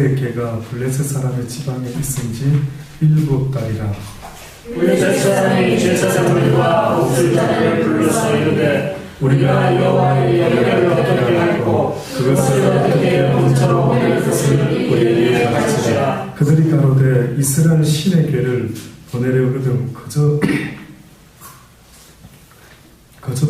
이스라엘께가 블레셋 사람의 지방에 있은 지 7달이라. 블레셋 사람이 제사장들과 목술자들을 불러서 이르되 우리가 여호와의 예배를 어떻게 할고 그것을 어떻게 본처로 보낼 것을 우리에게 가르치라. 그들이 가로되 이스라엘 신의 궤를 보내려거든 거저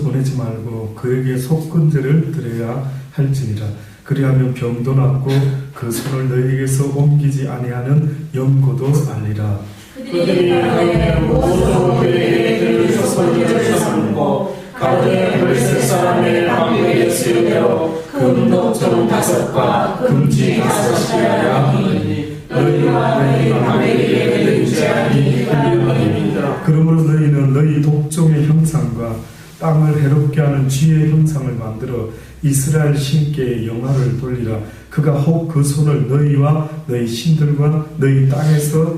보내지 말고 그에게 속건제를 드려야 할지니라. 그리하면 병도 낫고 그 손을 너희에게서 옮기지 아니하는 연고도 알리라. 그들이 가로되 모두 그에게 그 속건제를 삼고 가로되 블레셋 사람의 방패에 쓰여되어 금독점 5과 금지 5이어야 하니 너희와 너희 방패에게 내리지 아니하리이다. 그러므로 너희는 너희 독종의 형상과 땅을 해롭게 하는 쥐의 형상을 만들어 이스라엘 신께 영화를 돌리라. 그가 혹 그 손을 너희와 너희 신들과 너희 땅에서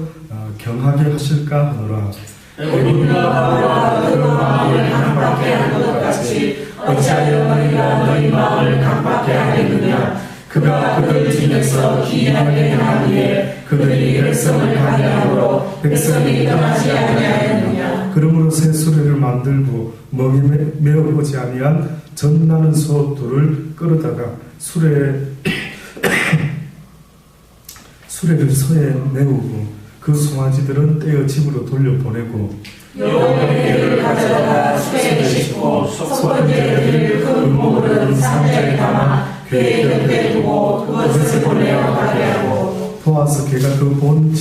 경하게 하실까 하노라. 우리가 바로와 그 마음을 강박해 하는 것 같이 어찌하여 너희가 너희 마음을 강박해 하겠느냐. 그가 그들 중에서 기이하게 행하기에 그들이 백성을 강요함으로 백성이 떠나지 아니하였느냐. 그러므로 새 수레를 만들고 멍에 메어보지 아니한 젖나는 소 둘을 끌어다가 수레를 서에 내우고 그 송아지들은 떼어 집으로 돌려보내고 여호와의 궤를 가져다가 수레에 싣고 속건제를 금목으로 상자에 담아 궤 곁에 두고 그것을 보내어 가게 하고 보아서 걔가 그 본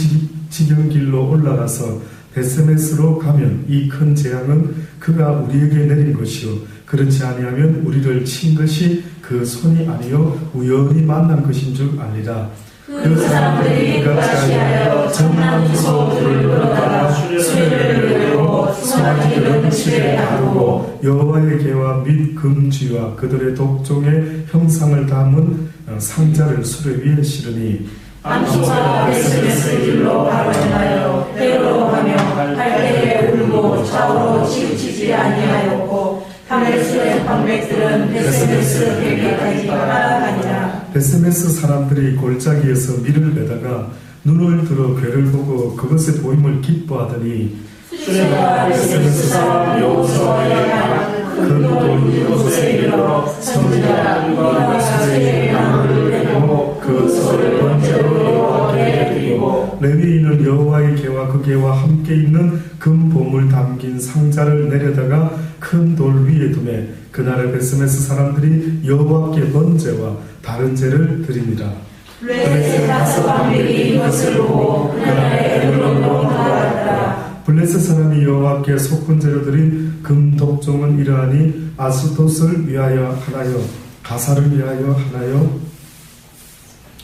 지경길로 올라가서 베세메스로 가면 이 큰 재앙은 그가 우리에게 내린 것이요 그렇지 아니하면 우리를 친 것이 그 손이 아니요 우연히 만난 것인 줄 알리라. 그 사람들이 그같이 하여 젖난 소들을 끌어다가 수레를 내고 송아지들은 수레에 다루고 여호와의 궤와 및 금쥐와 그들의 독종의 형상을 담은 상자를 수레 위에 실으니 암소가 베세메스 길로 바로 행하여 때로 가며 갈대에 울고 좌우로 치우치지 아니하였고 다메스의 방백들은 베세메스 궤까지 따라가니라. 베세메스 사람들이 골짜기에서 밀을 매다가 눈을 들어 궤를 보고 그것의 보임을 기뻐하더니 수레가 베세메스 사람 여호수아의 큰돌 이곳에 이르러 선지자들과 수레의 나무를 내고 그 소를 번제로 여호와께 드리고 레위인은 여호와의 궤와 그 궤와 함께 있는 금 보물 담긴 상자를 내려다가 큰 돌 위에 두매 그날의 베세메스 사람들이 여호와께 번제와 다른 제를 드리니라. 블레셋 5방백이 이것을 보고 그날의 에브론으로 나아갔다. 블레셋 사람이 여호와께 속건제로 드린 금 독종은 이러하니 아스돗을 위하여 하나요, 가사를 위하여 하나요,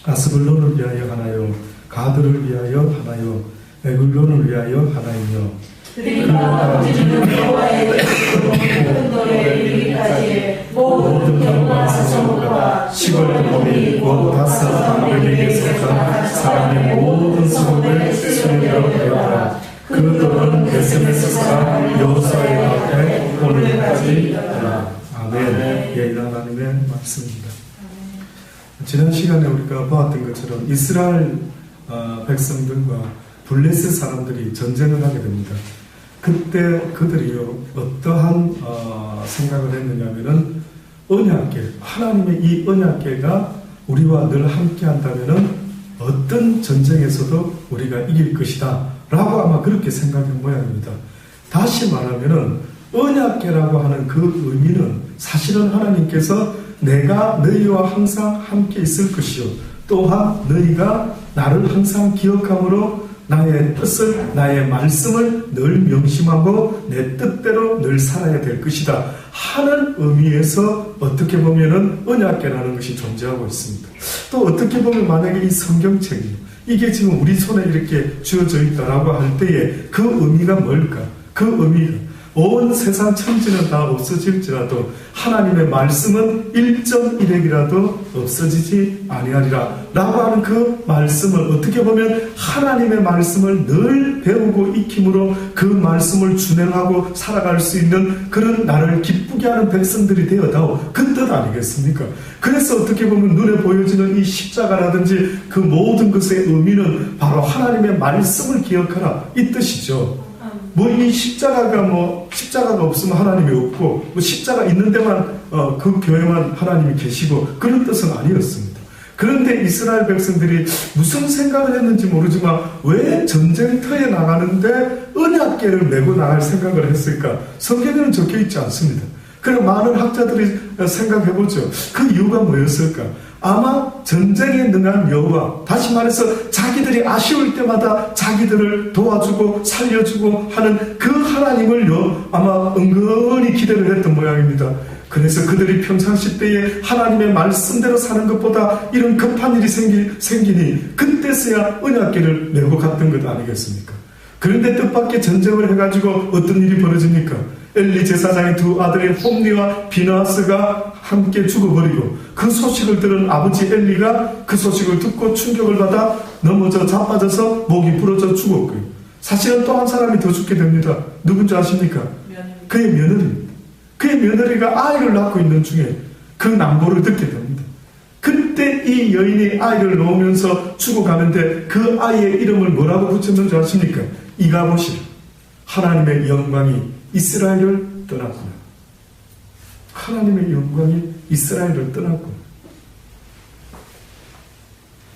아스글론을 위하여 하나요, 가드를 위하여 하나요, 에글론을 위하여 하나이며 그가 우리는 여호와의 큰 돌에 이르기까지 모든 경과 사성과 시골 몸이 곧 5방백에게 속한 사람의 모든 성읍에 수레로 되었다. 그 돌은 베세메스 사람 여호수아의 앞에 오늘까지 있다. 아멘. 예, 하나님의 말씀입니다. 지난 시간에 우리가 보았던 것처럼 이스라엘 백성들과 블레셋 사람들이 전쟁을 하게 됩니다. 그때 그들이요 어떠한 생각을 했느냐면은 언약궤, 하나님의 이 언약궤가 우리와 늘 함께 한다면은 어떤 전쟁에서도 우리가 이길 것이다 라고 아마 그렇게 생각한 모양입니다. 다시 말하면은 언약궤라고 하는 그 의미는 사실은 하나님께서 내가 너희와 항상 함께 있을 것이요 또한 너희가 나를 항상 기억함으로 나의 뜻을, 나의 말씀을 늘 명심하고 내 뜻대로 늘 살아야 될 것이다 하는 의미에서 어떻게 보면은 언약궤라는 것이 존재하고 있습니다. 또 어떻게 보면 만약에 이 성경책이 이게 지금 우리 손에 이렇게 쥐어져 있다라고 할 때에 그 의미가 뭘까? 그 의미가 온 세상 천지는 다 없어질지라도 하나님의 말씀은 1.1핵이라도 없어지지 아니하리라 라고 하는 그 말씀을, 어떻게 보면 하나님의 말씀을 늘 배우고 익힘으로 그 말씀을 준행하고 살아갈 수 있는 그런 나를 기쁘게 하는 백성들이 되어다오, 그 뜻 아니겠습니까? 그래서 어떻게 보면 눈에 보여지는 이 십자가라든지 그 모든 것의 의미는 바로 하나님의 말씀을 기억하라, 이 뜻이죠. 이 십자가가 없으면 하나님이 없고, 십자가 있는 데만, 그 교회만 하나님이 계시고, 그런 뜻은 아니었습니다. 그런데 이스라엘 백성들이 무슨 생각을 했는지 모르지만, 왜 전쟁터에 나가는데 언약궤를 메고 나갈 생각을 했을까? 성경에는 적혀 있지 않습니다. 그럼 많은 학자들이 생각해보죠. 그 이유가 뭐였을까? 아마 전쟁에 능한 여호와, 다시 말해서 자기들이 아쉬울 때마다 자기들을 도와주고 살려주고 하는 그 하나님을요, 아마 은근히 기대를 했던 모양입니다. 그래서 그들이 평상시 때에 하나님의 말씀대로 사는 것보다 이런 급한 일이 생기니 그때서야 언약궤를 메고 갔던 것 아니겠습니까? 그런데 뜻밖의 전쟁을 해가지고 어떤 일이 벌어집니까? 엘리 제사장의 두 아들인 홈리와 비나하스가 함께 죽어버리고, 그 소식을 들은 아버지 엘리가 그 소식을 듣고 충격을 받아 넘어져 자빠져서 목이 부러져 죽었고요. 사실은 또 한 사람이 더 죽게 됩니다. 누군지 아십니까? 그의 며느리입니다. 그의 며느리가 아이를 낳고 있는 중에 그 낭보를 듣게 됩니다. 그때 이 여인이 아이를 놓으면서 죽어가는데 그 아이의 이름을 뭐라고 붙였는지 아십니까? 이가봇이라. 하나님의 영광이 이스라엘을 떠났구나. 하나님의 영광이 이스라엘을 떠났구나.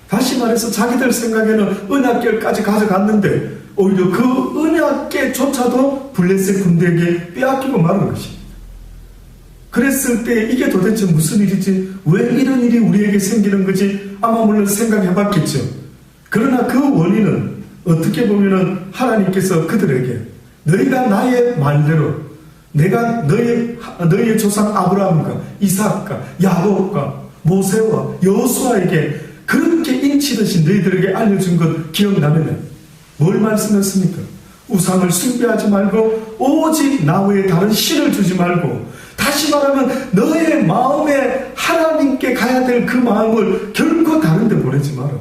다시 말해서 자기들 생각에는 언약궤까지 가져갔는데 오히려 그 언약궤조차도 블레셋 군대에게 빼앗기고 마는 것입니다. 그랬을 때 이게 도대체 무슨 일이지? 왜 이런 일이 우리에게 생기는 거지? 아마 물론 생각해봤겠죠. 그러나 그 원인은 어떻게 보면은 하나님께서 그들에게 너희가 나의 말대로, 내가 너희의 조상 아브라함과 이삭과 야곱과 모세와 여호수아에게 그렇게 인치듯이 너희들에게 알려준 것 기억나면 뭘 말씀했습니까? 우상을 숭배하지 말고 오직 나 외에 다른 신을 두지 말고, 다시 말하면 너의 마음에 하나님께 가야 될 그 마음을 결코 다른 데 보내지 말아라.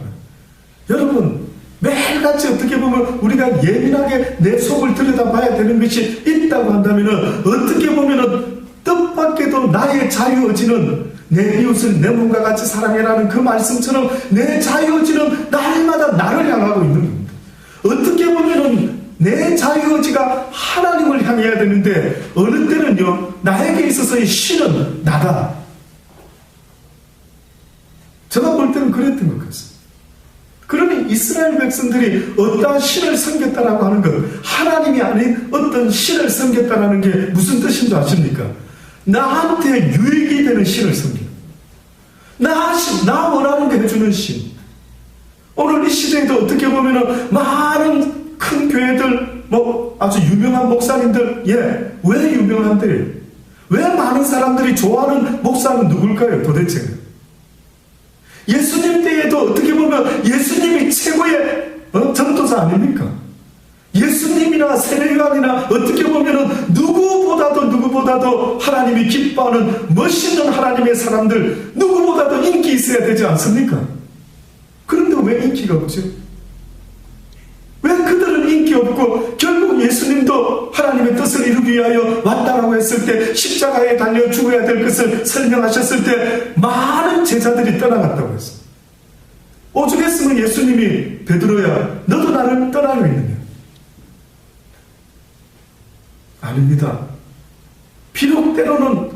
여러분, 매일같이 어떻게 보면 우리가 예민하게 내 속을 들여다봐야 되는 것이 있다고 한다면, 어떻게 보면 뜻밖에도 나의 자유의지는 내 이웃을 내 몸과 같이 사랑해라는 그 말씀처럼 내 자유의지는 날마다 나를 향하고 있는 겁니다. 어떻게 보면 내 자유의지가 하나님을 향해야 되는데 어느 때는요, 나에게 있어서의 신은 나다. 제가 볼 때는 그랬던 것 같습니다. 그러니 이스라엘 백성들이 어떠한 신을 섬겼다라고 하는 것, 하나님이 아닌 어떤 신을 섬겼다라는 게 무슨 뜻인 줄 아십니까? 나한테 유익이 되는 신을 섬기는, 나 원하는 거 해주는 신. 오늘 이 시대에도 어떻게 보면 많은 큰 교회들, 아주 유명한 목사님들, 왜 유명한데? 왜 많은 사람들이 좋아하는 목사는 누굴까요, 도대체? 예수님 때에도 어떻게 보면 예수님이 최고의 전도자 아닙니까? 예수님이나 세례요한이나 어떻게 보면 누구보다도 하나님이 기뻐하는 멋있는 하나님의 사람들, 누구보다도 인기 있어야 되지 않습니까? 그런데 왜 인기가 없죠? 왜 그들은 인기 없고 결국 예수님도 하나님의 뜻을 이루기 위하여 왔다라고 했을 때, 십자가에 달려 죽어야 될 것을 설명하셨을 때 많은 제자들이 떠나갔다고 했어요. 오죽했으면 예수님이 베드로야 너도 나를 떠나고 있느냐? 아닙니다. 비록 때로는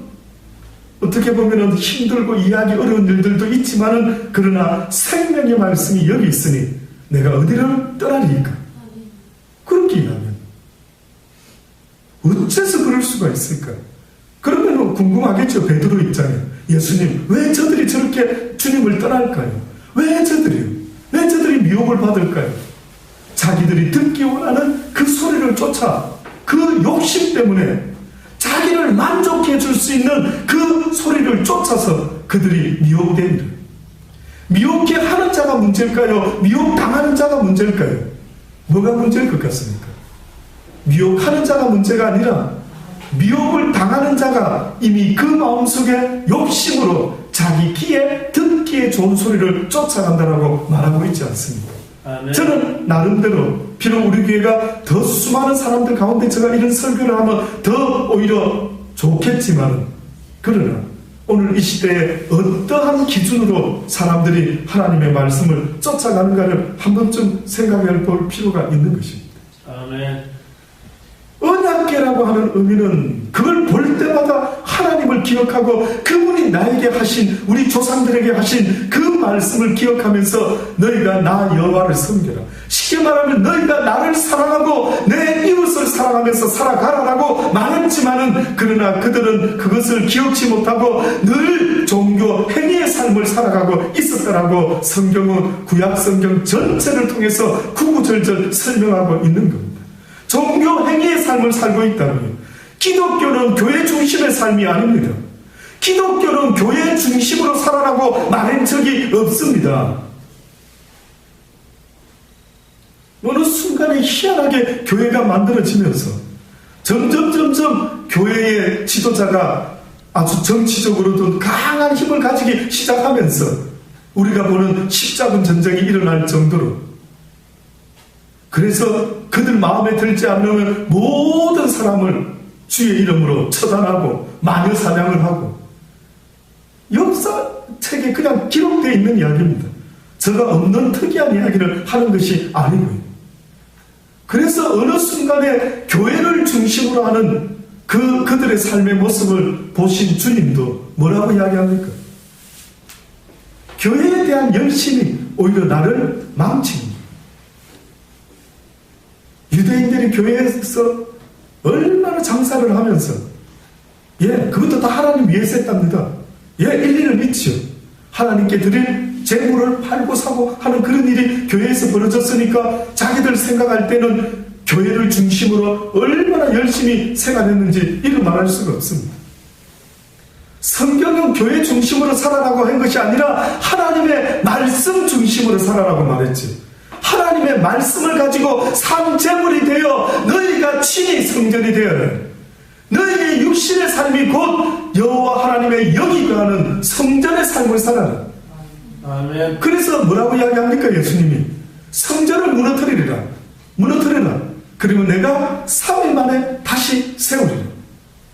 어떻게 보면 힘들고 이해하기 어려운 일들도 있지만은, 그러나 생명의 말씀이 여기 있으니 내가 어디를 떠나리까? 그렇게 이해하면 어째서 그럴 수가 있을까? 그러면 궁금하겠죠. 베드로 입장에 예수님, 왜 저들이 저렇게 주님을 떠날까요? 왜 저들이 미혹을 받을까요? 자기들이 듣기 원하는 그 소리를 쫓아, 그 욕심 때문에 자기를 만족해 줄 수 있는 그 소리를 쫓아서 그들이 미혹됩니다. 미혹해 하는 자가 문제일까요? 미혹당하는 자가 문제일까요? 뭐가 문제일 것 같습니까? 미혹하는 자가 문제가 아니라 미혹을 당하는 자가 이미 그 마음속에 욕심으로 자기 귀에 듣기에 좋은 소리를 쫓아간다라고 말하고 있지 않습니까? 아멘. 저는 나름대로 비록 우리 교회가 더 수많은 사람들 가운데 제가 이런 설교를 하면 더 오히려 좋겠지만, 그러나 오늘 이 시대에 어떠한 기준으로 사람들이 하나님의 말씀을 쫓아가는가를 한 번쯤 생각해 볼 필요가 있는 것입니다. 아멘. 언약궤라고 하는 의미는 그걸 볼 때마다 하나님을 기억하고 그분이 나에게 하신, 우리 조상들에게 하신 그 말씀을 기억하면서 너희가 나 여호와를 섬겨라. 쉽게 말하면 너희가 나를 사랑하고 내 이웃을 사랑하면서 살아가라라고 말했지만은, 그러나 그들은 그것을 기억지 못하고 늘 종교 행위의 삶을 살아가고 있었다라고 성경은 구약 성경 전체를 통해서 구구절절 설명하고 있는 겁니다. 종교 행위의 삶을 살고 있다면 기독교는 교회 중심의 삶이 아닙니다. 기독교는 교회 중심으로 살아라고 말한 적이 없습니다. 어느 순간에 희한하게 교회가 만들어지면서 점점 교회의 지도자가 아주 정치적으로도 강한 힘을 가지기 시작하면서 우리가 보는 십자군 전쟁이 일어날 정도로, 그래서 그들 마음에 들지 않으면 모든 사람을 주의 이름으로 처단하고 마녀 사냥을 하고, 역사책에 그냥 기록되어 있는 이야기입니다. 저가 없는 특이한 이야기를 하는 것이 아니고요. 그래서 어느 순간에 교회를 중심으로 하는 그들의 삶의 모습을 보신 주님도 뭐라고 이야기합니까? 교회에 대한 열심이 오히려 나를 망칩니다. 유대인들이 교회에서 얼마나 장사를 하면서, 그것도 다 하나님 위해서 했답니다. 일리를 믿죠. 하나님께 드릴 재물을 팔고 사고 하는 그런 일이 교회에서 벌어졌으니까 자기들 생각할 때는 교회를 중심으로 얼마나 열심히 생활했는지 이루 말할 수가 없습니다. 성경은 교회 중심으로 살아라고 한 것이 아니라 하나님의 말씀 중심으로 살아라고 말했지. 하나님의 말씀을 가지고 산재물이 되어 너희가 친히 성전이 되어야 해. 너희의 육신의 삶이 곧 여호와 하나님의 영이 거하는 성전의 삶을 살아라. 아멘. 그래서 뭐라고 이야기합니까? 예수님이 성전을 무너뜨리라. 그리고 내가 3일 만에 다시 세우리라.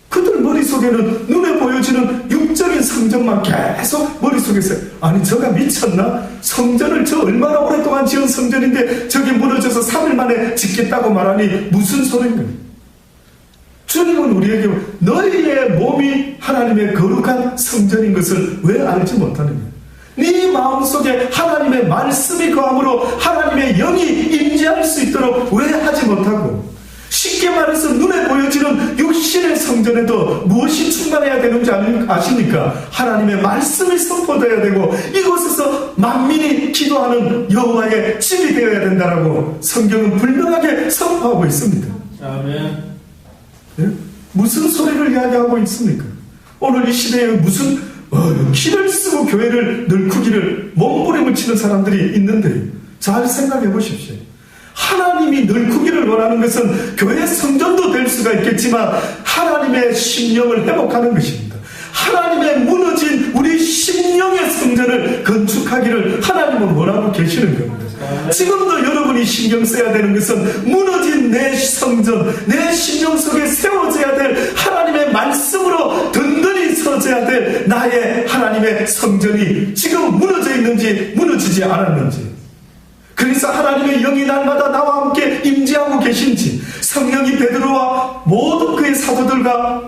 그들 머릿속에는 눈에 보여지는 육적인 성전만 계속 머릿속에서, 아니 저가 미쳤나? 성전을 저 얼마나 오랫동안 지은 성전인데 저게 무너져서 3일 만에 짓겠다고 말하니 무슨 소린가? 주님은 우리에게 너희의 몸이 하나님의 거룩한 성전인 것을 왜 알지 못하느냐? 네 마음속에 하나님의 말씀이 거함으로 하나님의 영이 임재할 수 있도록 왜 하지 못하고, 쉽게 말해서 눈에 보여지는 육신의 성전에도 무엇이 충만해야 되는지 아십니까? 하나님의 말씀이 선포되어야 되고 이곳에서 만민이 기도하는 여호와의 집이 되어야 된다라고 성경은 분명하게 선포하고 있습니다. 아멘. 무슨 소리를 이야기하고 있습니까? 오늘 이 시대에 무슨 키를 쓰고 교회를 널크기를 몸부림을 치는 사람들이 있는데, 잘 생각해 보십시오. 하나님이 널크기를 원하는 것은 교회 성전도 될 수가 있겠지만 하나님의 심령을 회복하는 것입니다. 하나님의 무너진 우리 심령의 성전을 건축하기를 하나님은 원하고 계시는 겁니다. 지금도 여러분이 신경 써야 되는 것은 무너진 내 성전, 내 심령 속에 세워져야 될 하나님의 말씀으로 든든히 서져야 될 나의 하나님의 성전이 지금 무너져 있는지 무너지지 않았는지, 그래서 하나님의 영이 날마다 나와 함께 임재하고 계신지, 성령이 베드로와 모든 그의 사도들과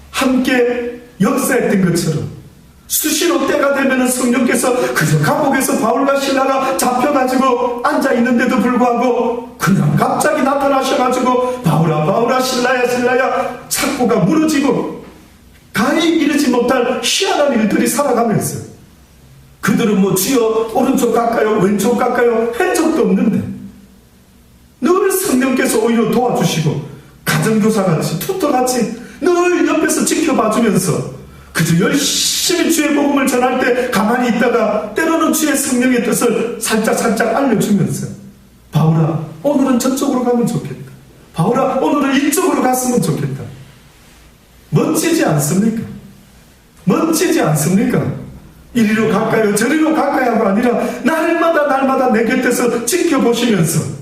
함께 역사했던 것처럼 수시로 때가 되면 성령께서 그저 감옥에서 바울과 실라가 잡혀가지고 앉아있는데도 불구하고 그냥 갑자기 나타나셔가지고 바울아 실라야 창고가 무너지고 가히 이르지 못할 희한한 일들이 살아가면서, 그들은 주여 오른쪽 갈까요 왼쪽 갈까요 한 적도 없는데 늘 성령께서 오히려 도와주시고 가정교사같이 투터같이 늘 옆에서 지켜봐주면서 그저 열심히 주의 복음을 전할 때 가만히 있다가 때로는 주의 성령의 뜻을 살짝 알려주면서, 바울아 오늘은 저쪽으로 가면 좋겠다, 바울아 오늘은 이쪽으로 갔으면 좋겠다, 멋지지 않습니까? 멋지지 않습니까? 이리로 가까이요 저리로 가까이가 아니라 날마다 내 곁에서 지켜보시면서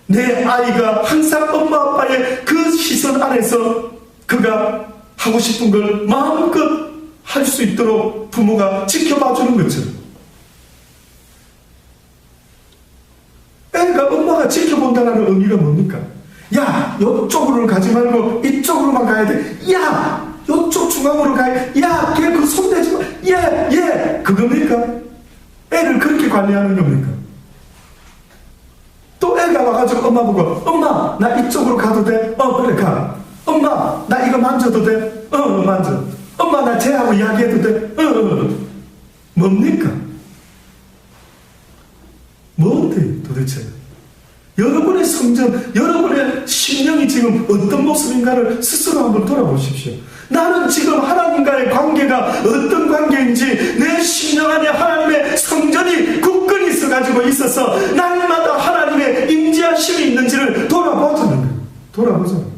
내 아이가 항상 엄마 아빠의 그 시선 안에서 그가 하고 싶은 걸 마음껏 할 수 있도록 부모가 지켜봐주는 것처럼, 애가 엄마가 지켜본다는 의미가 뭡니까? 야, 이쪽으로 가지 말고 이쪽으로만 가야 돼. 야, 이쪽 중앙으로 가야 돼. 야, 걔 그 손 대지 마. 얘 그겁니까? 애를 그렇게 관리하는 겁니까? 또 애가 와가지고 엄마 보고, 엄마 나 이쪽으로 가도 돼? 그래 가. 엄마 나 이거 만져도 돼? 만져. 엄마 나 쟤하고 이야기해도 돼? 뭡니까? 뭔데 도대체? 여러분의 성전, 여러분의 심령이 지금 어떤 모습인가를 스스로 한번 돌아보십시오. 나는 지금 하나님과의 관계가 어떤 관계인지 내 심령 안에 하나님의 성전이 굳건히 있어서 날마다 하나님의 임재하심이 있는지를 돌아보자는 거예요. 돌아보자는.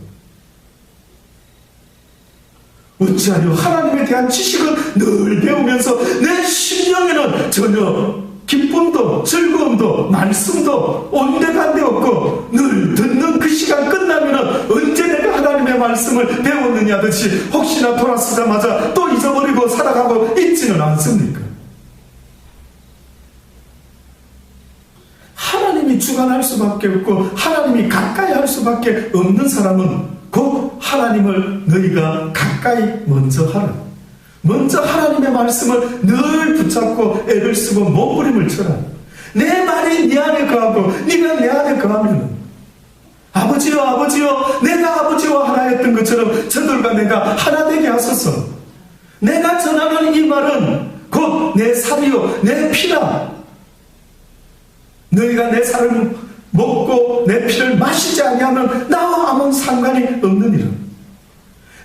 어찌하여 하나님에 대한 지식은 늘 배우면서 내 심령에는 전혀 기쁨도 즐거움도 말씀도 온데간데 없고 늘 듣는 그 시간 끝나면 언제 내가 하나님의 말씀을 배웠느냐 듯이 혹시나 돌아서자마자 또 잊어버리고 살아가고 있지는 않습니까? 하나님이 주관할 수밖에 없고 하나님이 가까이 할 수밖에 없는 사람은 곧 하나님을 너희가 가까이 먼저 하라. 먼저 하나님의 말씀을 늘 붙잡고 애를 쓰고 몸부림을 쳐라. 내 말이 네 안에 거하고 네가 내 안에 거하면 아버지여 내가 아버지와 하나였던 것처럼 저들과 내가 하나 되게 하소서. 내가 전하는 이 말은 곧 내 살이요 내 피라. 너희가 내 살을 먹고 내 피를 마시지 아니하면 나와 아무 상관이 없느니라.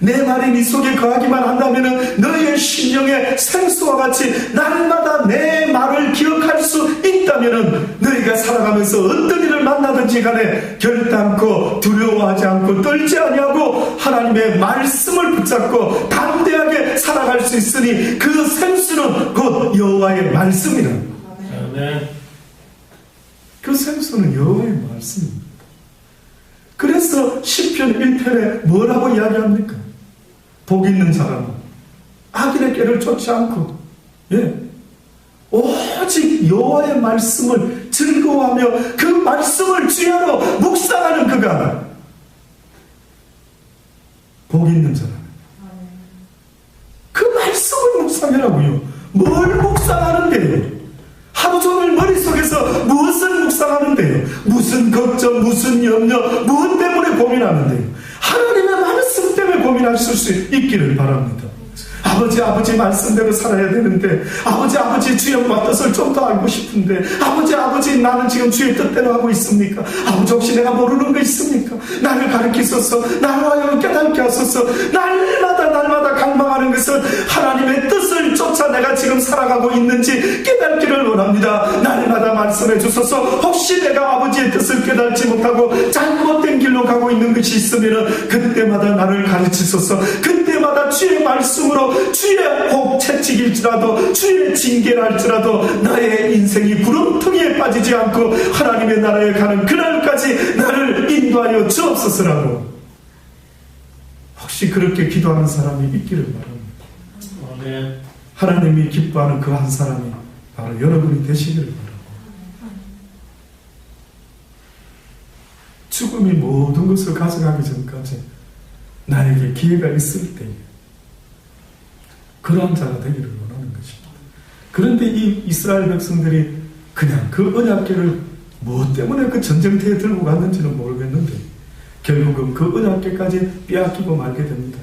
내 말이 네 속에 거하기만 한다면 너희의 심령의 생수와 같이 날마다 내 말을 기억할 수 있다면 너희가 살아가면서 어떤 일을 만나든지 간에 결단코 두려워하지 않고 떨지 아니하고 하나님의 말씀을 붙잡고 담대하게 살아갈 수 있으니 그 생수는 곧 여호와의 말씀이라. 그 생수는 여호와의 말씀입니다. 그래서 시편 1편에 뭐라고 이야기합니까? 복 있는 사람은 악인의 꾀를 쫓지 않고 오직 여호와의 말씀을 즐거워하며 그 말씀을 주야로 묵상하는 그가 복 있는 사람. 그 말씀을 묵상하라고요. 뭘 묵상하는데요? 하루 종일 머릿속에서 무엇을 묵상하는데요? 무슨 걱정, 무슨 염려, 무엇 때문에 고민하는데요? 하나님의 말씀 때문에 고민하실 수 있기를 바랍니다. 아버지 말씀대로 살아야 되는데 아버지 주의 뜻을 좀 더 알고 싶은데 아버지 나는 지금 주의 뜻대로 하고 있습니까? 아버지 혹시 내가 모르는 거 있습니까? 나를 가르치소서. 나를 깨닫게 하소서. 날마다 갈망하는 것은 하나님의 뜻을 쫓아 내가 지금 살아가고 있는지 깨닫기를 원합니다. 날마다 말씀해 주소서. 혹시 내가 아버지의 뜻을 깨닫지 못하고 잘못된 길로 가고 있는 것이 있으면 그때마다 나를 가르치소서. 그때마다 주의 말씀으로 주의 혹 채찍일지라도 주의 징계랄지라도 나의 인생이 구렁텅이에 빠지지 않고 하나님의 나라에 가는 그날까지 나를 인도하여 주옵소서라고. 혹시 그렇게 기도하는 사람이 있기를 바랍니다. 하나님이 기뻐하는 그 한 사람이 바로 여러분이 되시기를 바랍니다. 죽음이 모든 것을 가져가기 전까지 나에게 기회가 있을 때에 그러한 자가 되기를 원하는 것입니다. 그런데 이 이스라엘 백성들이 그냥 그 언약궤를 무엇 때문에 그 전쟁터에 들고 갔는지는 모르겠는데 결국은 그 언약궤까지 빼앗기고 말게 됩니다.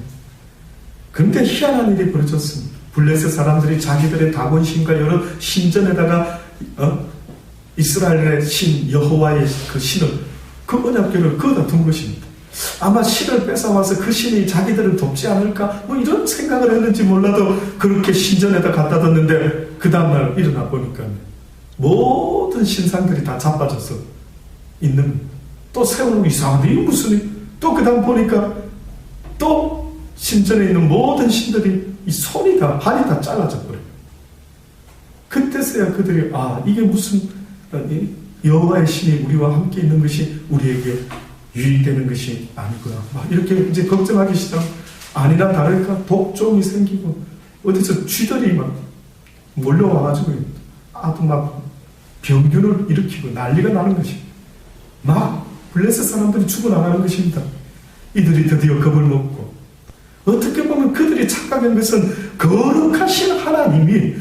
그런데 희한한 일이 벌어졌습니다. 블레셋 사람들이 자기들의 다곤신과 여러 신전에다가 이스라엘의 신 여호와의 그 신을 그 언약궤를 거기다 둔 것입니다. 아마 신을 뺏어와서 그 신이 자기들을 돕지 않을까 이런 생각을 했는지 몰라도 그렇게 신전에다 갖다 뒀는데 그 다음날 일어나 보니까 모든 신상들이 다 자빠져서 있는, 또 세우는 이상한데 이거 무슨 일? 또 그 다음 보니까 또 신전에 있는 모든 신들이 이 손이 다, 발이 다 잘라져 버려요. 그때서야 그들이, 이게 무슨 여호와의 신이 우리와 함께 있는 것이 우리에게 유익되는 것이 아니구나. 막 이렇게 이제 걱정하기 시작. 아니나 다를까 독종이 생기고 어디서 쥐들이 막 몰려와가지고 아주 막 병균을 일으키고 난리가 나는 것입니다. 막 블레셋 사람들이 죽어나가는 것입니다. 이들이 드디어 겁을 먹고, 어떻게 보면 그들이 착각한 것은 거룩하신 하나님의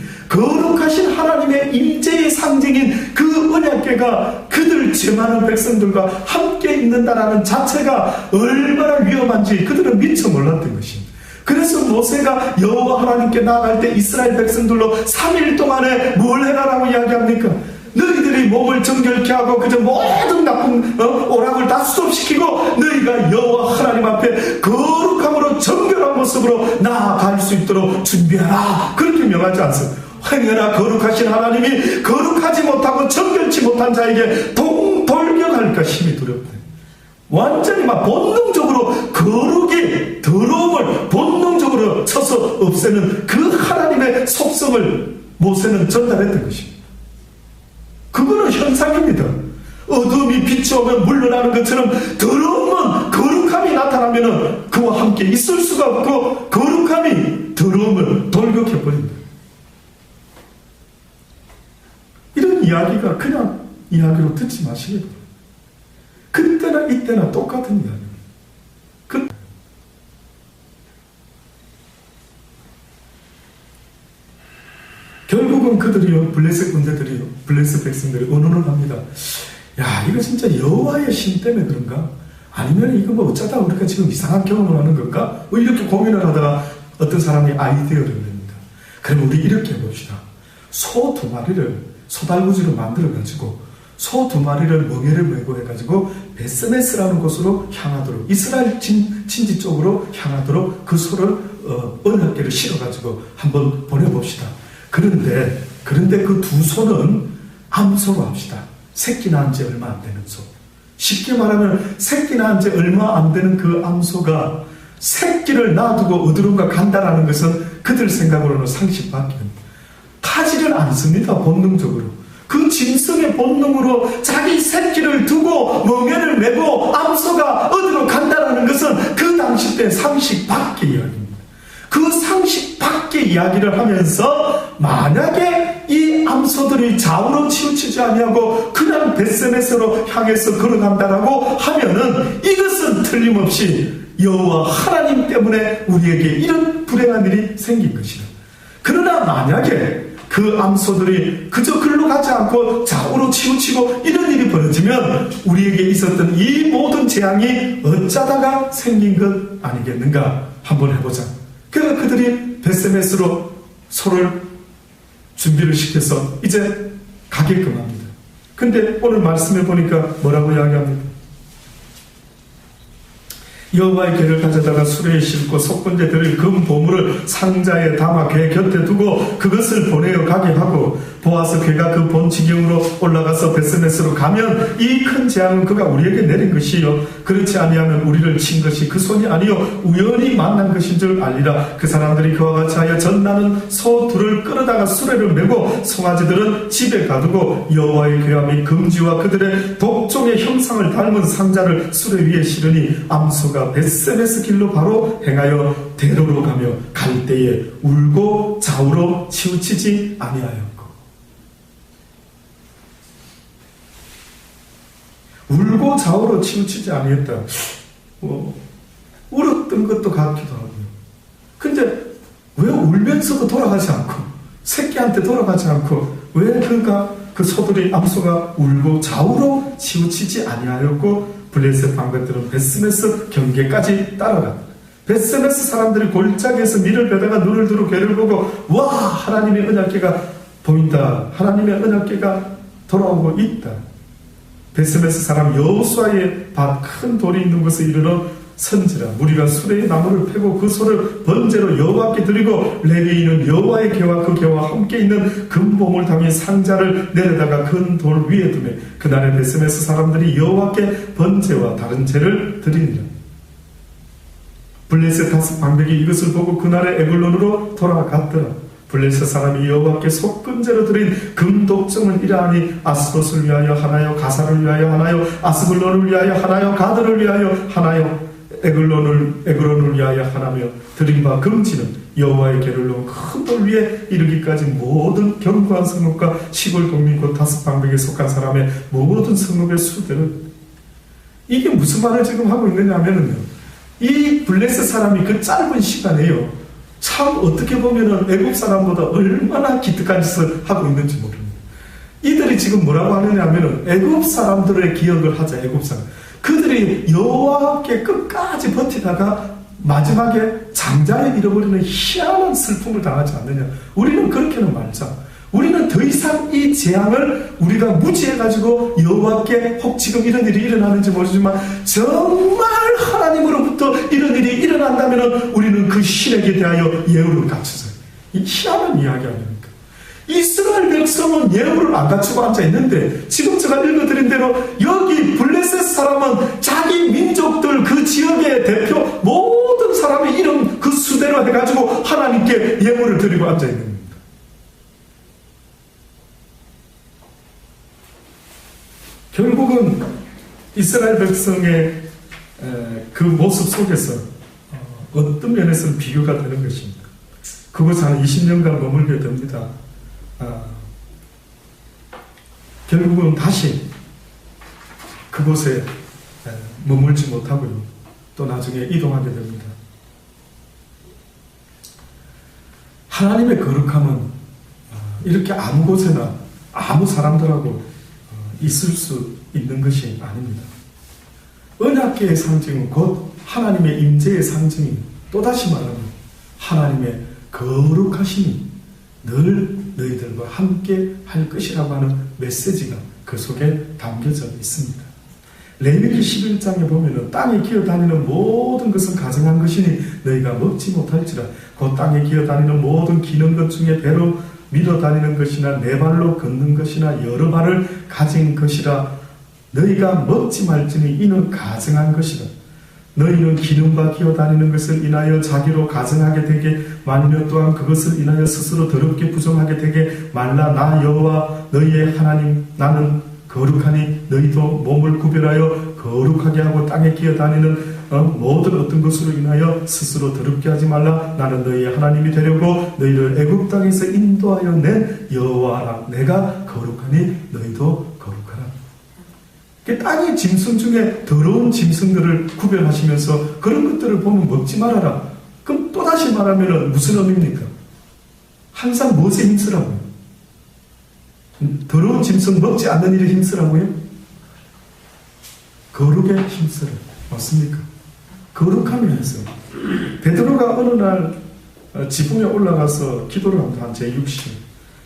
임재의 상징인 그 언약궤가 그들 죄 많은 백성들과 함께 있는다라는 자체가 얼마나 위험한지 그들은 미처 몰랐던 것입니다. 그래서 모세가 여호와 하나님께 나아갈 때 이스라엘 백성들로 3일 동안에 뭘 해라라고 이야기합니까? 너희들이 몸을 정결케 하고 그저 모든 나쁜 오락을 다 수습시키고 너희가 여호와 하나님 앞에 거룩함으로 정결한 모습으로 나아갈 수 있도록 준비하라. 그렇게 명하지 않습니다. 행여나 거룩하신 하나님이 거룩하지 못하고 정결치 못한 자에게 돌격할까 힘이 두렵다. 완전히 막 본능적으로 더러움을 본능적으로 쳐서 없애는 그 하나님의 속성을 모세는 전달했던 것입니다. 그거는 현상입니다. 어둠이 빛이 오면 물러나는 것처럼 더러움은 거룩함이 나타나면 그와 함께 있을 수가 없고 거룩함이 더러움을 돌격해버립니다. 이런 이야기가 그냥 이야기로 듣지 마시기 바랍니다. 그때나 이때나 똑같은 이야기입니다. 결국은 그들이요, 블레셋 군대들이요, 블레셋 백성들이 언언을 합니다. 야, 이거 진짜 여호와의 신 때문에 그런가? 아니면 이거 뭐 어쩌다 우리가 지금 이상한 경험을 하는 건가? 뭐 이렇게 고민을 하다가 어떤 사람이 아이디어를 냅니다. 그럼 우리 이렇게 해봅시다. 소 2마리를 소달구지로 만들어가지고 소 2마리를 멍에를 메고 해가지고 베스메스라는 곳으로 향하도록, 이스라엘 친지 쪽으로 향하도록 그 소를 언약궤를 실어가지고 한번 보내봅시다. 그런데 그 2소는 암소로 합시다. 새끼 낳은 지 얼마 안 되는 소. 쉽게 말하면 새끼 낳은 지 얼마 안 되는 그 암소가 새끼를 놔두고 어디론가 간다라는 것은 그들 생각으로는 상식 밖입니다. 가지를 않습니다. 본능적으로. 그 짐승의 본능으로 자기 새끼를 두고 멍에를 메고 암소가 어디로 간다라는 것은 그 당시 때 상식 밖의 이야기입니다. 그 상식 밖의 이야기를 하면서 만약에 이 암소들이 좌우로 치우치지 아니하고 그냥 베스메스로 향해서 걸어간다라고 하면은 이것은 틀림없이 여호와 하나님 때문에 우리에게 이런 불행한 일이 생긴 것이다. 그러나 만약에 그 암소들이 그저 글로 가지 않고 좌우로 치우치고 이런 일이 벌어지면 우리에게 있었던 이 모든 재앙이 어쩌다가 생긴 것 아니겠는가 한번 해보자. 그래서 그들이 베스메스로 소를 준비를 시켜서 이제 가게끔 합니다. 근데 오늘 말씀해 보니까 뭐라고 이야기합니까? 여호와의 궤를 가져다가 수레에 싣고 속건제들을 금 보물을 상자에 담아 궤 곁에 두고 그것을 보내어 가게 하고, 보아서 궤가 그 본 지경으로 올라가서 베스메스로 가면 이 큰 재앙은 그가 우리에게 내린 것이요 그렇지 아니하면 우리를 친 것이 그 손이 아니요 우연히 만난 것인 줄 알리라. 그 사람들이 그와 같이 하여 전나는 소 2를 끌어다가 수레를 메고 송아지들은 집에 가두고 여호와의 궤와 및 금지와 그들의 독종의 형상을 닮은 상자를 수레 위에 실으니 암소가 베스메스 길로 바로 행하여 대로로 가며 갈 때에 울고 좌우로 치우치지 아니하였고. 울고 좌우로 치우치지 아니했다. 울었던 것도 같기도 하고요. 근데 왜 울면서도 돌아가지 않고 새끼한테 돌아가지 않고 왜 그가 그 소들이 암소가 울고 좌우로 치우치지 아니하였고 블레셋 방백들은 베스메스 경계까지 따라갔다. 베스메스 사람들이 골짜기에서 밀을 베다가 눈을 들어 궤를 보고 와, 하나님의 언약궤가 보인다. 하나님의 언약궤가 돌아오고 있다. 베스메스 사람 여호수아의 밭 큰 돌이 있는 곳에 이르러 선지라. 무리가 수레의 나무를 패고 그 소를 번제로 여호와께 드리고 레위인은 여호와의 궤와 그 궤와 함께 있는 금보물 담긴 상자를 내려다가 큰 돌 위에 두매 그날에 베스메스 사람들이 여호와께 번제와 다른 제를 드리니라. 블레셋 다섯 방백이 이것을 보고 그날의 에글론으로 돌아갔더라. 블레셋 사람이 여호와께 속건제로 드린 금독정은 이러하니 아스돗을 위하여 하나요, 가사를 위하여 하나요, 아스글론을 위하여 하나요, 가드를 위하여 하나요, 에글론을 위하여 하나며 드린 바 금지는 여호와의 궤를 놓은 큰 돌 위에 이르기까지 모든 견고한 성읍과 시골 동민 곧 다섯 방백에 속한 사람의 모든 성읍의 수대를. 이게 무슨 말을 지금 하고 있느냐 하면은요, 이 블레셋 사람이 그 짧은 시간에요, 참 어떻게 보면은 애국 사람보다 얼마나 기특한 짓을 하고 있는지 모릅니다. 이들이 지금 뭐라고 하느냐 하면은 애국 사람들의 기억을 하자. 애국 사람 그들이 여호와와 함께 끝까지 버티다가 마지막에 장자에 잃어버리는 희한한 슬픔을 당하지 않느냐. 우리는 그렇게는 말자. 우리는 더 이상 이 재앙을 우리가 무지해가지고 여호와께 혹 지금 이런 일이 일어나는지 모르지만 정말 하나님으로부터 이런 일이 일어난다면 우리는 그 신에게 대하여 예우를 갖추자. 이 희한한 이야기 아닙니까? 이스라엘 백성은 예우를 안 갖추고 앉아있는데 지금 제가 읽어드린 대로 여기 블레셋 사람은 자기 민족들 그 지역의 대표 모든 사람의 이름 그 수대로 해가지고 하나님께 예우를 드리고 앉아있는 겁니다. 결국은 이스라엘 백성의 그 모습 속에서 어떤 면에서는 비교가 되는 것입니다. 그곳에 한 20년간 머물게 됩니다. 결국은 다시 그곳에 머물지 못하고요. 또 나중에 이동하게 됩니다. 하나님의 거룩함은 이렇게 아무 곳에나 아무 사람들하고 있을 수 있는 것이 아닙니다. 언약궤의 상징은 곧 하나님의 임재의 상징이, 또다시 말하면 하나님의 거룩하심이 늘 너희들과 함께 할 것이라고 하는 메시지가 그 속에 담겨져 있습니다. 레위기 11장에 보면은 땅에 기어다니는 모든 것은 가증한 것이니 너희가 먹지 못할지라. 그 땅에 기어다니는 모든 기는 것 중에 배로 밀어 다니는 것이나 네 발로 걷는 것이나 여러 발을 가진 것이라. 너희가 먹지 말지니 이는 가증한 것이라. 너희는 기는 바 기어 다니는 것을 인하여 자기로 가증하게 되게 말며 또한 그것을 인하여 스스로 더럽게 부정하게 되게 말라. 나 여호와 너희의 하나님 나는 거룩하니 너희도 몸을 구별하여 거룩하게 하고 땅에 기어 다니는 모든 어떤 것으로 인하여 스스로 더럽게 하지 말라. 나는 너희의 하나님이 되려고 너희를 애굽 땅에서 인도하여 낸 여호와라. 내가 거룩하니 너희도 거룩하라. 땅의 짐승 중에 더러운 짐승들을 구별하시면서 그런 것들을 보면 먹지 말아라. 그럼 또다시 말하면 무슨 의미입니까? 항상 무엇에 힘쓰라고요? 더러운 짐승 먹지 않는 일에 힘쓰라고요? 거룩에 힘쓰라. 맞습니까? 거룩함에 힘쓰라. 베드로가 어느 날 지붕에 올라가서 기도를 합니다. 제6시.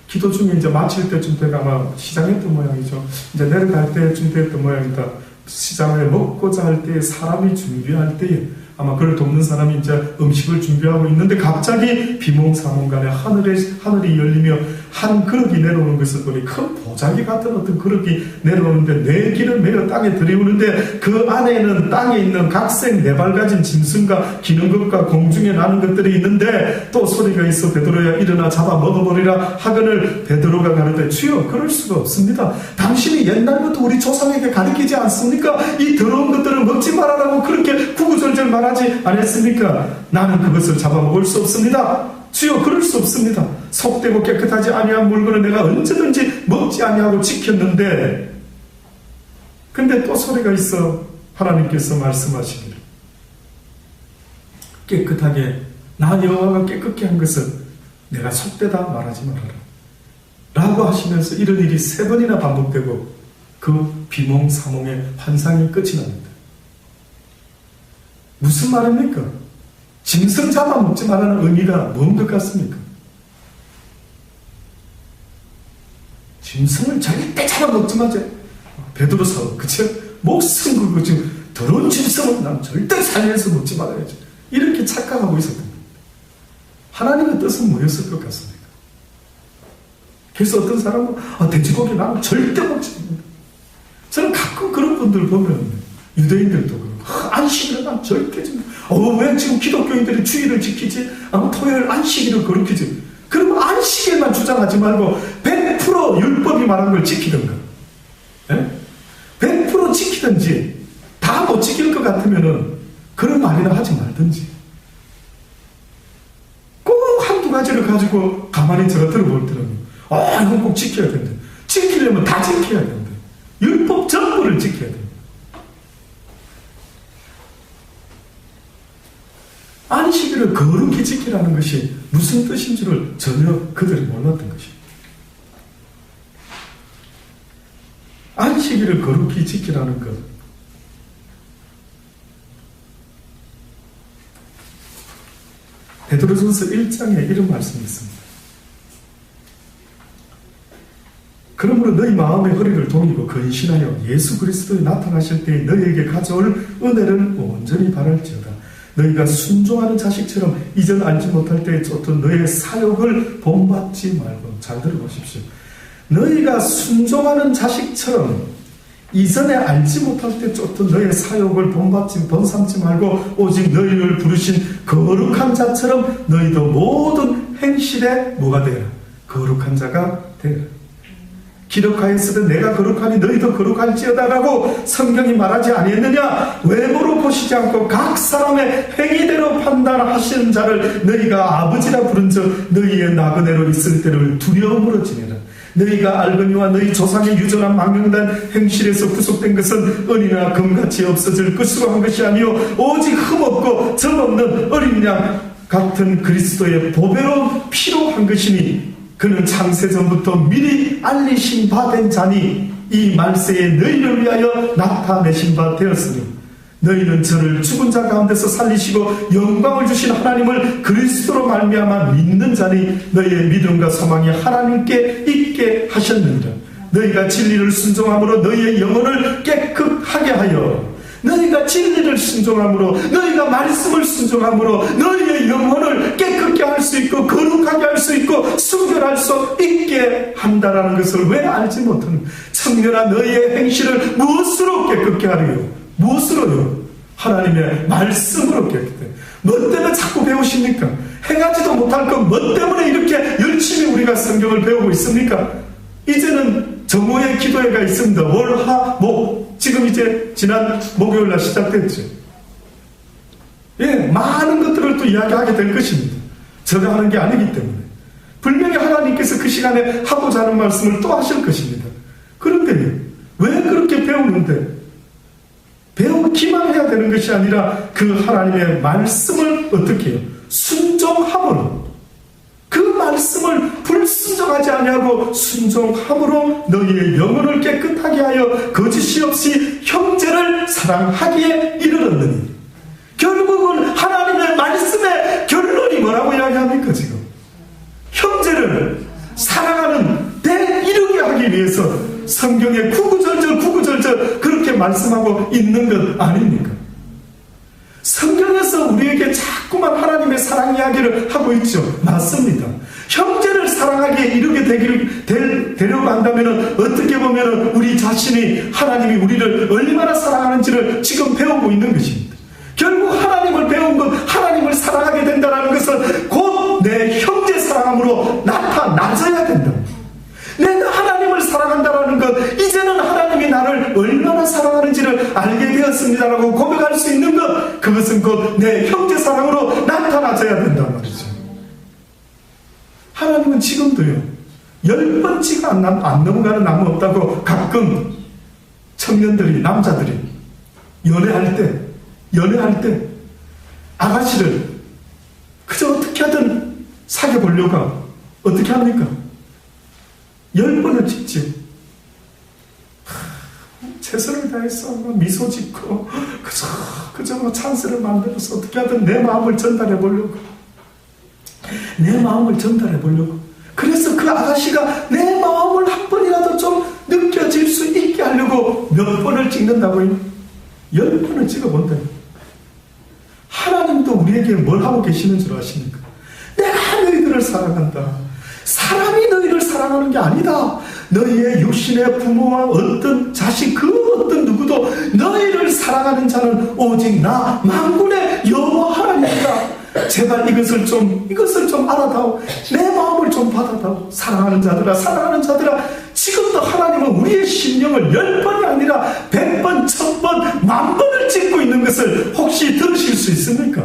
기도 중에 이제 마칠 때쯤 되가 아마 시장했던 모양이죠. 이제 내려갈 때쯤 됐던 모양이다. 시장을 먹고자 할 때 사람이 준비할 때에 아마 그를 돕는 사람이 이제 음식을 준비하고 있는데 갑자기 비몽사몽간에 하늘이 열리며 한 그릇이 내려오는 것을 보니 큰 보자기 같은 어떤 그릇이 내려오는데 네 길을 매여 땅에 들이우는데 그 안에는 땅에 있는 각색 네 발 가진 짐승과 기는 것과 공중에 나는 것들이 있는데 또 소리가 있어 베드로야 일어나 잡아 먹어버리라 하거늘 베드로가 가르되 주여 그럴 수가 없습니다. 당신이 옛날부터 우리 조상에게 가르치지 않습니까? 이 더러운 것들을 먹지 말아라고 그렇게 구구절절 말하지 않았습니까? 나는 그것을 잡아먹을 수 없습니다. 주여 그럴 수 없습니다. 속되고 깨끗하지 아니한 물건을 내가 언제든지 먹지 아니하고 지켰는데 근데 또 소리가 있어 하나님께서 말씀하시기를 깨끗하게 나 여호와가 깨끗게 한 것을 내가 속되다 말하지 말아라 라고 하시면서 이런 일이 3번이나 반복되고 그 비몽사몽의 환상이 끝이 납니다. 무슨 말입니까? 짐승 잡아먹지 말라는 의미가 뭔 것 같습니까? 짐승을 절대 잡아먹지 마자. 베드로서 그쵸? 목숨 걸고 지금 더러운 짐승은 난 절대 살면서 먹지 말아야지. 이렇게 착각하고 있었던 겁니다. 하나님의 뜻은 뭐였을 것 같습니까? 그래서 어떤 사람은 돼지고기 나는 절대 먹지 않는다. 저는 가끔 그런 분들 보면 유대인들도 그렇고 안식일은 난 절대 좀 왜 지금 기독교인들이 주일을 지키지? 토요일 안식일을 거룩히지? 그러면 안식일만 주장하지 말고 100% 율법이 말한 걸 지키든가. 100% 지키든지 다 못 지킬 것 같으면은 그런 말이나 하지 말든지. 꼭 한두 가지를 가지고 가만히 제가 들어볼 때는 이건 꼭 지켜야 된다. 지키려면 다 지켜야 된다. 율법 전부를 지켜야 된다. 안식일을 거룩히 지키라는 것이 무슨 뜻인 줄을 전혀 그들이 몰랐던 것입니다. 안식일을 거룩히 지키라는 것. 베드로전서 1장에 이런 말씀이 있습니다. 그러므로 너희 마음의 허리를 동이고 근신하여 예수 그리스도에 나타나실 때에 너희에게 가져올 은혜를 온전히 바랄지어다. 너희가 순종하는 자식처럼 이전 알지 못할 때에 쫓던 너희의 사욕을 본받지 말고. 잘 들어보십시오. 너희가 순종하는 자식처럼 이전에 알지 못할 때 쫓던 너희의 사욕을 본삼지 말고 오직 너희를 부르신 거룩한 자처럼 너희도 모든 행실에 뭐가 되라? 거룩한 자가 되라. 기록하였으되 내가 거룩하니 너희도 거룩할지어다라고 성경이 말하지 아니했느냐? 외모로 보시지 않고 각 사람의 행위대로 판단하시는 자를 너희가 아버지라 부른즉 너희의 나그네로 있을 때를 두려움으로 지내라. 너희가 알거니와 너희 조상의 유전한 망령된 행실에서 구속된 것은 은이나 금같이 없어질 것으로 한 것이 아니요 오직 흠없고 점없는 어린 양 같은 그리스도의 보배로운 피로 한 것이니 그는 창세전부터 미리 알리신 바 된 자니 이 말세에 너희를 위하여 나타내신 바 되었으니 너희는 저를 죽은 자 가운데서 살리시고 영광을 주신 하나님을 그리스도로 말미암아 믿는 자니 너희의 믿음과 소망이 하나님께 있게 하셨느니라. 너희가 진리를 순종함으로 너희의 영혼을 깨끗하게 하여 너희가 진리를 순종함으로 너희가 말씀을 순종함으로 너희의 영혼을 깨끗게 할 수 있고 거룩하게 할 수 있고 순결할 수 있게 한다라는 것을 왜 알지 못하는 청년아 너희의 행실을 무엇으로 깨끗게 하리요? 무엇으로요? 하나님의 말씀으로 깨끗해. 뭐 때문에 자꾸 배우십니까? 행하지도 못할 것 뭐 때문에 이렇게 열심히 우리가 성경을 배우고 있습니까? 이제는 정오의 기도회가 있습니다. 월, 하, 목. 지금 이제 지난 목요일날 시작됐죠. 많은 것들을 또 이야기하게 될 것입니다. 제가 하는 게 아니기 때문에. 분명히 하나님께서 그 시간에 하고자 하는 말씀을 또 하실 것입니다. 그런데 왜 그렇게 배우는데? 배우기만 해야 되는 것이 아니라 그 하나님의 말씀을 어떻게 해요? 순종함으로. 그 말씀을 불순종하지 아니하고 순종함으로 너희의 영혼을 깨끗하게 하여 거짓이 없이 형제를 사랑하기에 이르렀느니. 결국은 하나님의 말씀의 결론이 뭐라고 이야기합니까 지금? 형제를 사랑하는 데 이르게 하기 위해서 성경에 구구절절 그렇게 말씀하고 있는 것 아닙니까? 성경에서 우리에게 자꾸만 하나님의 사랑 이야기를 하고 있죠. 맞습니다. 형제를 사랑하기에 이르게 되려고 한다면 어떻게 보면 우리 자신이 하나님이 우리를 얼마나 사랑하는지를 지금 배우고 있는 것입니다. 결국 하나님을 배운 것, 하나님을 사랑하게 된다는 것은 곧 내 형제 사랑함으로 나타나져야 된다. 내가 하나님을 사랑한다는 것, 이제는 하나님이 나를 얼마나 사랑하는지를 알게 되었습니다라고 고백할 수 있는 것, 그것은 곧 내 형제 사랑으로 나타나져야 된단 말이죠. 하나님은 지금도요, 10번째가 안 넘어가는 나무 없다고 가끔 청년들이, 남자들이 연애할 때 아가씨를 그저 어떻게 하든 사귀어보려고 어떻게 합니까? 10번을 찍지. 최선을 다해서 미소 짓고 그저 뭐 찬스를 만들어서 어떻게 하든 내 마음을 전달해 보려고. 그래서 그 아가씨가 내 마음을 한 번이라도 좀 느껴질 수 있게 하려고 몇 번을 찍는다고요? 10번을 찍어본다. 하나님도 우리에게 뭘 하고 계시는 줄 아십니까? 내가 너희들을 사랑한다. 사람이 너희를 사랑하는 게 아니다. 너희의 육신의 부모와 어떤 자식, 그 어떤 누구도 너희 너희를 사랑하는 자는 오직 나 만군의 여호와 하나님이다. 제발 이것을 좀 알아다오. 내 마음을 좀 받아다오. 사랑하는 자들아, 지금도 하나님은 우리의 심령을 10번이 아니라 100번, 1000번, 10,000번을 찢고 있는 것을 혹시 들으실 수 있습니까?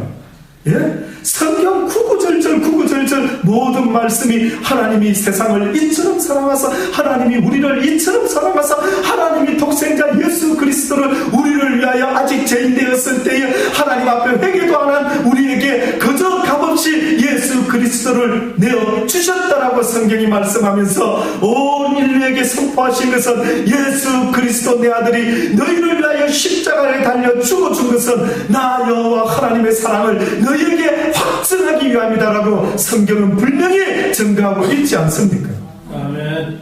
예? 성경 구구절절 모든 말씀이 하나님이 세상을 이처럼 사랑하사, 하나님이 우리를 이처럼 사랑하사, 하나님이 독생자 예수 그리스도를 우리를 위하여 아직 죄인 되었을 때에 하나님 앞에 회개도 안 한 우리에게 그저 값없이 예수 그리스도를 내어주셨다라고 성경이 말씀하면서 온 인류에게 선포하신 것은 예수 그리스도 내 아들이 너희를 위하여 십자가에 달려 죽어준 것은 나 여호와 하나님의 사랑을 너희에게 확증하기 위함이다라고 성경은 분명히 증거하고 있지 않습니까? 아멘.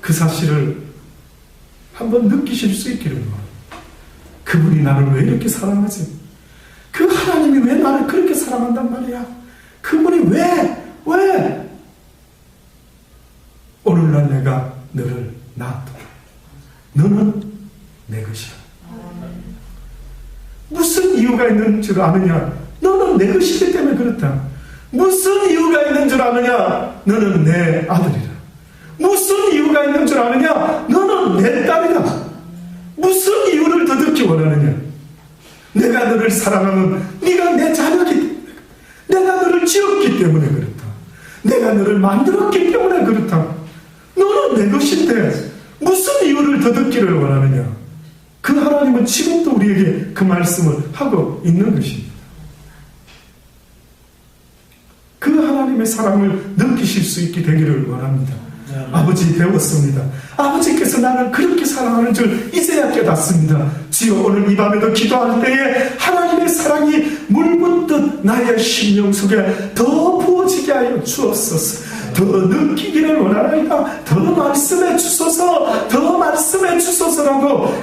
그 사실을 한번 느끼실 수 있기를 바랍니다. 그분이 나를 왜 이렇게 사랑하지? 그 하나님이 왜 나를 그렇게 사랑한단 말이야? 그분이 왜 오늘날 내가 너를 낳았다. 너는 내 것이야. 무슨 이유가 있는 줄 아느냐? 너는 내 것이기 때문에 그렇다. 무슨 이유가 있는 줄 아느냐? 너는 내 아들이라. 무슨 이유가 있는 줄 아느냐? 너는 내 딸이라. 무슨 이유를 더 듣기 원하느냐? 내가 너를 사랑하면 네가 내 자녀이기 때문에, 내가 너를 지었기 때문에 그렇다. 내가 너를 만들었기 때문에 그렇다. 너는 내 것인데 무슨 이유를 더 듣기를 원하느냐? 그 하나님은 지금도 우리에게 그 말씀을 하고 있는 것입니다. 그 하나님의 사랑을 느끼실 수 있게 되기를 원합니다. 아버지 배웠습니다. 아버지께서 나를 그렇게 사랑하는 줄 이제야 깨닫습니다. 주여, 오늘 이 밤에도 기도할 때에 하나님의 사랑이 물붓듯 나의 심령 속에 더 부어지게 하여 주옵소서. 더 느끼기를 원하나이다. 더 말씀해 주소서라고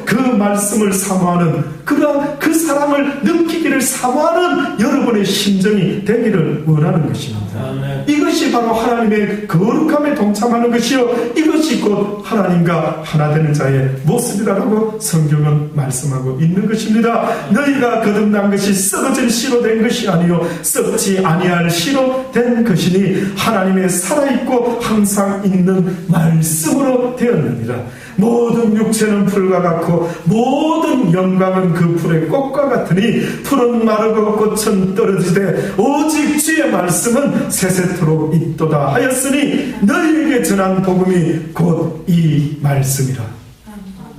그 말씀을 사모하는, 그러한 그 사랑을 느끼기를 사모하는 여러분의 심정이 되기를 원하는 것입니다. 아멘. 이것이 바로 하나님의 거룩함에 동참하는 것이요, 이것이 곧 하나님과 하나 되는 자의 모습이라고 성경은 말씀하고 있는 것입니다. 너희가 거듭난 것이 썩어질 씨로 된 것이 아니요 썩지 아니할 씨로 된 것이니 하나님의 살아있고 항상 있는 말씀으로 되었느니라. 모든 육체는 풀과 같고 모든 영광은 그 풀의 꽃과 같으니 풀은 마르고 꽃은 떨어지되 오직 주의 말씀은 세세토록 있도다 하였으니 너희에게 전한 복음이 곧 이 말씀이라.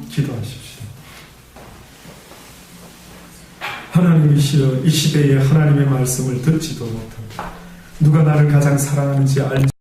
기도하십시오. 하나님이시여, 이 시대에 하나님의 말씀을 듣지도 못합니다. 누가 나를 가장 사랑하는지 알지